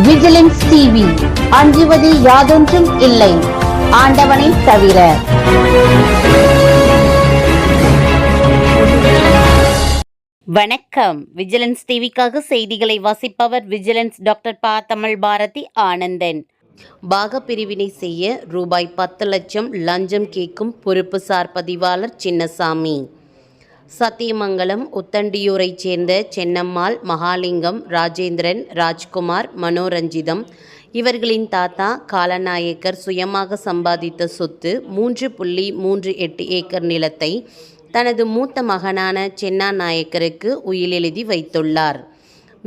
Vigilance TV, அஞ்சுவதில் யாதொன்றும் இல்லை, ஆண்டவனை தவிர. வணக்கம். விஜிலன்ஸ் டிவிக்காக செய்திகளை வாசிப்பவர் விஜிலன்ஸ் டாக்டர் ப. தமிழ் பாரதி ஆனந்தன். பாகப்பிரிவினை செய்ய ரூபாய் 10 லட்சம் லஞ்சம் கேட்கும் பொறுப்புசார் பதிவாளர் சின்னசாமி. சத்தியமங்கலம் உத்தண்டியூரைச் சேர்ந்த சென்னம்மாள், மகாலிங்கம், ராஜேந்திரன், ராஜ்குமார், மனோரஞ்சிதம் இவர்களின் தாத்தா காலநாயக்கர் சுயமாக சம்பாதித்த சொத்து 3.38 ஏக்கர் நிலத்தை தனது மூத்த மகனான சென்னா நாயக்கருக்கு உயிலெழுதி வைத்துள்ளார்.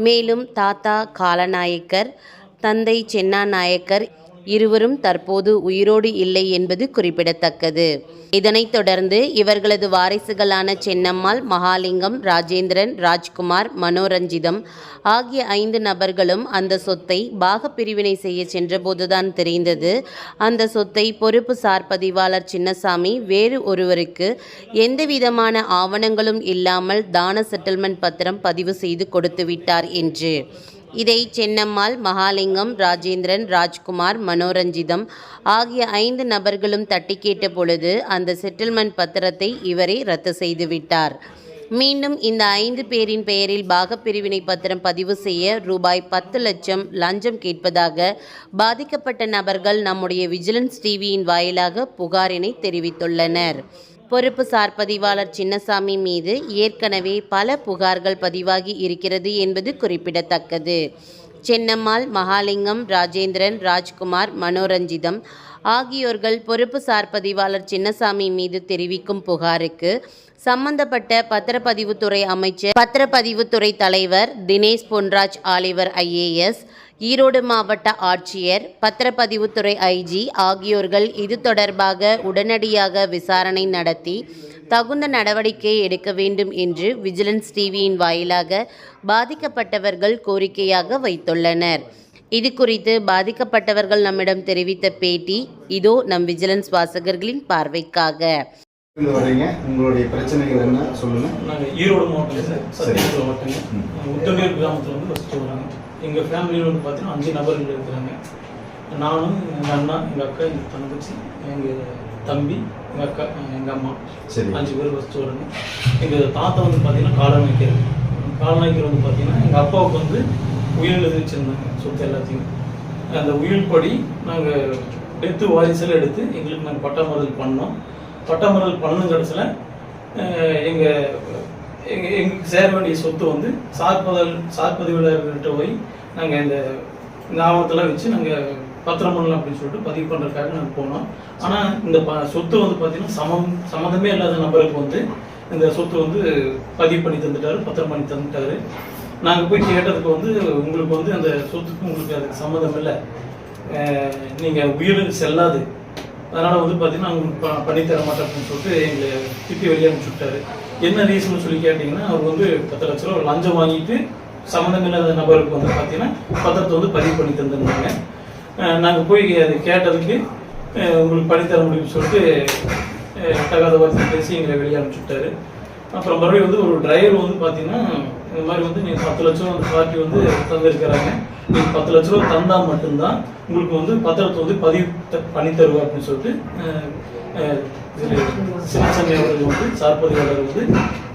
மேலும் தாத்தா காலநாயக்கர், தந்தை சென்னா நாயக்கர் இருவரும் தற்போது உயிரோடு இல்லை என்பது குறிப்பிடத்தக்கது. இதனைத் தொடர்ந்து இவர்களது வாரிசுகளான சென்னம்மாள், மகாலிங்கம், ராஜேந்திரன், ராஜ்குமார், மனோரஞ்சிதம் ஆகிய 5 நபர்களும் அந்த சொத்தை பாகப்பிரிவினை செய்ய சென்றபோதுதான் தெரிந்தது அந்த சொத்தை பொறுப்பு சார் பதிவாளர் சின்னசாமி வேறு ஒருவருக்கு எந்தவிதமான ஆவணங்களும் இல்லாமல் தான செட்டில்மெண்ட் பத்திரம் பதிவு செய்து கொடுத்துவிட்டார் என்று. இதை சென்னம்மாள், மகாலிங்கம், ராஜேந்திரன், ராஜ்குமார், மனோரஞ்சிதம் ஆகிய 5 நபர்களும் தட்டி கேட்ட பொழுது அந்த செட்டில்மெண்ட் பத்திரத்தை இவரே ரத்து செய்துவிட்டார். மீண்டும் இந்த 5 பேரின் பெயரில் பாகப்பிரிவினை பத்திரம் பதிவு செய்ய ரூபாய் 10 லட்சம் லஞ்சம் கேட்பதாக பாதிக்கப்பட்ட நபர்கள் நம்முடைய விஜிலன்ஸ் டிவியின் வாயிலாக புகாரினை தெரிவித்துள்ளனர். பொறுப்பு சார் பதிவாளர் சின்னசாமி மீது ஏற்கனவே பல புகார்கள் பதிவாகி இருக்கிறது என்பது குறிப்பிடத்தக்கது. சென்னம்மாள், மகாலிங்கம், ராஜேந்திரன், ராஜ்குமார், மனோரஞ்சிதம் ஆகியோர்கள் பொறுப்பு சார் பதிவாளர் சின்னசாமி மீது தெரிவிக்கும் புகாருக்கு சம்பந்தப்பட்ட பத்திரப்பதிவுத்துறை அமைச்சர், பத்திரப்பதிவுத்துறை தலைவர் தினேஷ் பொன்ராஜ் ஆலிவர் IAS, ஈரோடு மாவட்ட ஆட்சியர், பத்திரப்பதிவுத்துறை IG ஆகியோர்கள் இது தொடர்பாக உடனடியாக விசாரணை நடத்தி தகுந்த நடவடிக்கை எடுக்க வேண்டும் என்று விஜிலன்ஸ் டிவியின் வாயிலாக பாதிக்கப்பட்டவர்கள் கோரிக்கையாக வைத்துள்ளனர். இது குறித்து பாதிக்கப்பட்டவர்கள் நம்மிடம் தெரிவித்த பேட்டி இதோ நம் விஜிலன்ஸ் வாசகர்களின் பார்வைக்காக. உங்களுடைய பிரச்சனைகள் என்ன சொல்லுங்க. நாங்கள் ஈரோடு மாவட்டத்தில் சார், சத்தியமங்கலம் மாவட்டங்க, உத்தண்டியூர் கிராமத்தில் வந்து வசிச்சு வராங்க. எங்கள் ஃபேமிலியில் வந்து பார்த்தீங்கன்னா 5 நபர்கள் இருக்கிறாங்க. நானும், எங்கள் அண்ணா, எங்கள் அக்கா, எங்கள் தங்கச்சி, எங்கள் தம்பி, எங்கள் அக்கா, எங்கள் அம்மா, 5 பேர் வசிச்சு வராங்க. எங்கள் தாத்தா வந்து பார்த்தீங்கன்னா காலநாயக்கர் வந்து பார்த்தீங்கன்னா எங்கள் அப்பாவுக்கு வந்து உயில் எழுதி வச்சுருந்தாங்க சொத்து எல்லாத்தையும். அந்த உயில் படி நாங்கள் டெத்து வாரிசில் எடுத்து எங்களுக்கு நாங்கள் பட்டாமறுதல் பண்ணோம். பட்டாமறுதல் பண்ணும் கடைசியில் எங்களுக்கு சேர வேண்டிய சொத்து வந்து சார் பதிவாளர்கிட்ட போய் நாங்கள் இந்த ஆவணத்தெல்லாம் வச்சு நாங்கள் பத்திரம் பண்ணலாம் அப்படின்னு சொல்லிட்டு பதிவு பண்ணுறதுக்காக நாங்கள் போனோம். ஆனால் இந்த சொத்து வந்து பார்த்தீங்கன்னா சம்மந்தமே இல்லாத நபருக்கு வந்து இந்த சொத்து வந்து பதிவு பண்ணி தந்துட்டாரு, பத்திரம் பண்ணி தந்துட்டாரு. நாங்கள் போய் கேட்டதுக்கு வந்து உங்களுக்கு வந்து அந்த சொத்துக்கு உங்களுக்கு அதுக்கு சம்மந்தம் இல்லை, நீங்கள் உயிருக்கு செல்லாது, அதனால் வந்து பார்த்தீங்கன்னா அவங்க பண்ணித்தர மாட்டேன் அப்படின்னு சொல்லிட்டு எங்களை திப்பி வெளியே அனுப்பிச்சுட்டாரு. என்ன ரீசன் சொல்லி கேட்டிங்கன்னா, அவர் வந்து 10 லட்ச ரூபா லஞ்சம் வாங்கிட்டு சம்மந்தமில்லாத நபருக்கு வந்து பார்த்தீங்கன்னா பத்திரத்தை வந்து பதிவு பண்ணி தந்துருந்தாங்க. நாங்கள் போய் அது கேட்டதுக்கு உங்களுக்கு பண்ணித்தர முடியும்னு சொல்லிட்டு தகாத வார்த்தை பேசி எங்களை வெளியே அனுப்பிச்சுட்டாரு. அப்புறம் மறுபடியும் வந்து ஒரு டிரைவர் வந்து பார்த்தீங்கன்னா இந்த மாதிரி வந்து நீங்கள் 10 லட்சம் அந்த பார்ட்டி வந்து தந்துருக்கிறாங்க, நீங்கள் 10 லட்ச ரூபா தந்தால் மட்டும்தான் உங்களுக்கு வந்து பத்திரத்தை வந்து பதிவு பண்ணி தருவா அப்படின்னு சொல்லிட்டு சின்னசாமி அவர்கள் வந்து சார் பதிவாளர் வந்து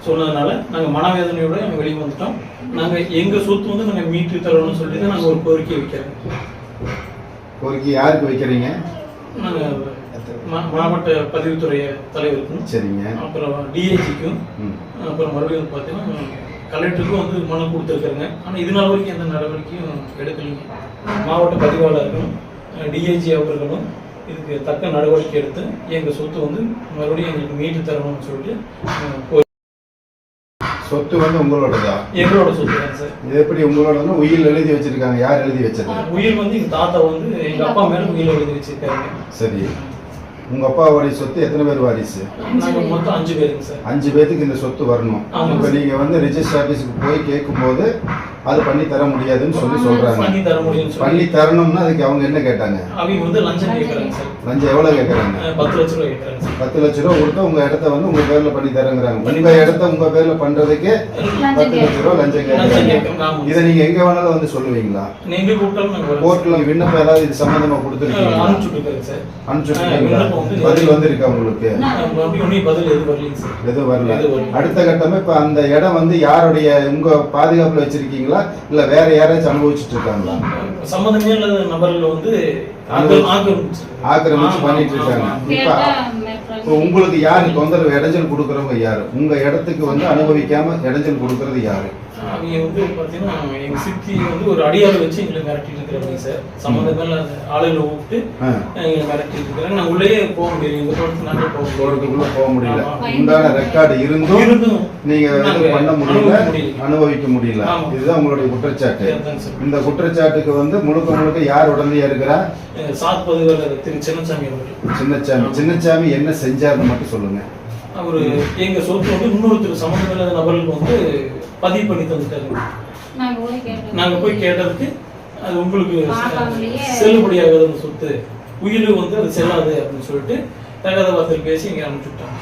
சொன்னதுனால நாங்கள் மனவேதனையோட நாங்கள் வெளியே வந்துட்டோம். நாங்கள் எங்கள் சொத்து வந்து நாங்கள் மீட்டு தரணும்னு சொல்லி தான் நாங்கள் ஒரு கோரிக்கை வைக்கிறோம். கோரிக்கை யாருக்கு வைக்கிறீங்க? நாங்கள் மாவட்ட பதிவுத்துறை தலைவருக்கும், சரிங்க, அப்புறம் DIGக்கும், அப்புறம் மறுபடியும் பார்த்தீங்கன்னா கலெக்டருக்கும் வந்து மனு கொடுத்துருக்குறேங்க. ஆனால் இதனால வரைக்கும் எந்த நடவடிக்கையும் எடுக்கலைங்க. மாவட்ட பதிவாளர்களும் DIG அவர்களும் இதுக்கு தக்க நடவடிக்கை எடுத்து எங்கள் சொத்து வந்து மறுபடியும் எங்களுக்கு மீட்டு தரணும்னு சொல்லிட்டு. சொத்து வந்து உங்களோடதா? எங்களோட சொத்து தான் சார். இது எப்படி உங்களோட? உயில் எழுதி வச்சிருக்காங்க. யார் எழுதி வச்சது? உயில் வந்து எங்கள் தாத்தா வந்து எங்கள் அப்பா மேலே உயில் எழுதி வச்சிருக்காங்க. சரி, உங்க அப்பாவுடைய சொத்து எத்தனை பேர் வாரிசு? மொத்தம் 5 பேருக்கு சார். 5 பேருக்கு இந்த சொத்து வரணும். இப்போ நீங்க வந்து ரிஜிஸ்டர் ஆபீஸுக்கு போய் கேட்கும்போது அது பண்ணி தர முடியாதுன்னு சொல்றாங்க. பண்ணி தர முடியும்னு சொல்லி பண்ணி தரணும்னா அதுக்கு அவங்க என்ன கேட்டாங்க? அவங்க வந்து லஞ்சம் கேட்கறாங்க சார். லஞ்சம் எவ்வளவு கேட்கறாங்க? 10 லட்சம் ரூபாய் கேட்கறாங்க சார். 10 லட்சம் ரூபாய் கொடுத்தா உங்க இடத்த வந்து உங்க பேர்ல பண்ணி தரங்கறாங்க. உங்க இடத்த உங்க பேர்ல பண்றதுக்கே 10 லட்சம் ரூபாய் லஞ்சம் கேட்கறாங்க. இதை நீங்க எங்க வேணாலும் வந்து சொல்லுவீங்களா? நீங்க கூப்பிட்டாலும் நாங்க கோர்ட்ல விண்ணப்பம் ஏதாவது இது சம்பந்தமா கொடுத்துருக்கீங்க? அனுப்பிச்சுட்டு சார். அனுப்பிச்சுட்டு பதில் வந்திருக்கா உங்களுக்கு? பதில் எதுவும் வரலைங்க சார். எதுவும் வரல. அடுத்த கட்டமா இப்ப அந்த இடம் வந்து யாருடைய உங்க பாதுகாப்புல வச்சிருக்கீங்களா இல்ல வேற யாராச்சும் அனுபவிச்சுட்டு இருக்காங்களா? சம்பந்தமே இல்லாத நபர்கள் வந்து ஆக்கிரமிச்சு பண்ணிட்டு இருக்காங்க. இப்ப உங்களுக்கு யாரு தொந்தரவு இடைஞ்சல் கொடுக்கறவங்க யாரு? உங்க இடத்துக்கு வந்து அனுபவிக்காம இடைஞ்சல் கொடுக்கறது யாரு? அவங்க வந்து பாத்தீங்கன்னா எங்க சித்தி வந்து ஒரு அடியாளை வச்சு எங்களை மிரட்டிட்டு இருக்கிறாங்க சார். சம்பந்தமே ஆளுகளை கூப்பிட்டு எங்களை மிரட்டிட்டு இருக்கிறாங்க. நான் உள்ளே போக முடியல. இந்த கோர்ட்டுக்குள்ள போக முடியல. உண்டான ரெக்கார்டு இருந்தும் நீங்க பண்ண முடியல, அனுபவிக்க முடியல. இதுதான் உங்களுடைய குற்றச்சாட்டு. இந்த குற்றச்சாட்டுக்கு வந்து முழுக்க யார் உடனடியா இருக்கிறா? சாத் பதிவாளர் திரு சின்னசாமி அவர்கள். சின்னசாமி என்ன செஞ்சாருன்னு மட்டும் சொல்லுங்க. அவரு எங்க சொத்து வந்து இன்னொருத்தர் சம்பந்தமில்லாத நபர்களுக்கு வந்து பதிவு பண்ணி தந்துட்டாங்க. நாங்க போய் கேட்டதுக்கு அது உங்களுக்கு செல்லுபடியாகாத சொத்து, உயிர் வந்து அது செல்லாது அப்படின்னு சொல்லிட்டு தகாத வார்த்தையில் பேசி இங்க அனுப்பிச்சுட்டாங்க.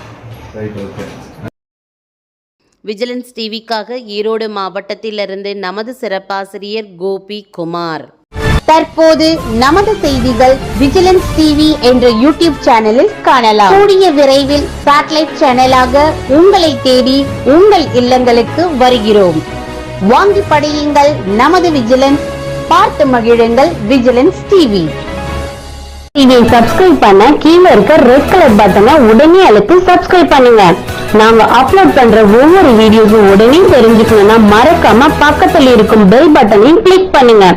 விஜிலன்ஸ் டிவிக்காக ஈரோடு மாவட்டத்திலிருந்து நமது சிறப்பாசிரியர் கோபி குமார். தற்போது நமது செய்திகள் விஜிலன்ஸ் டிவி என்ற யூடியூப் சேனலில் காணலாம். கூடிய விரைவில் சேட்டலைட் சேனலாக உங்களை தேடி உங்கள் இல்லங்களுக்கு வருகிறோம். வாங்கி படியுங்கள் நமது விஜிலன்ஸ், பார்த்து மகிழுங்கள் விஜிலன்ஸ் டிவி. இதை சப்ஸ்கிரைப் பண்ண கீழே இருக்க ரெட் கலர் பட்டனை உடனே அழுத்தி சப்ஸ்கிரைப் பண்ணுங்க. நாங்க அப்லோட் பண்ற ஒவ்வொரு வீடியோஸும் உடனே தெரிஞ்சுக்கணும்னா மறக்காம பக்கத்தில் இருக்கும் பெல் பட்டனையும் கிளிக் பண்ணுங்க.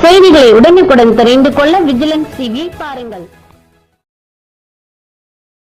செய்திகளை உடனுக்குடன் தெரிந்து கொள்ள விஜிலன்ஸ் டிவியை பாருங்கள்.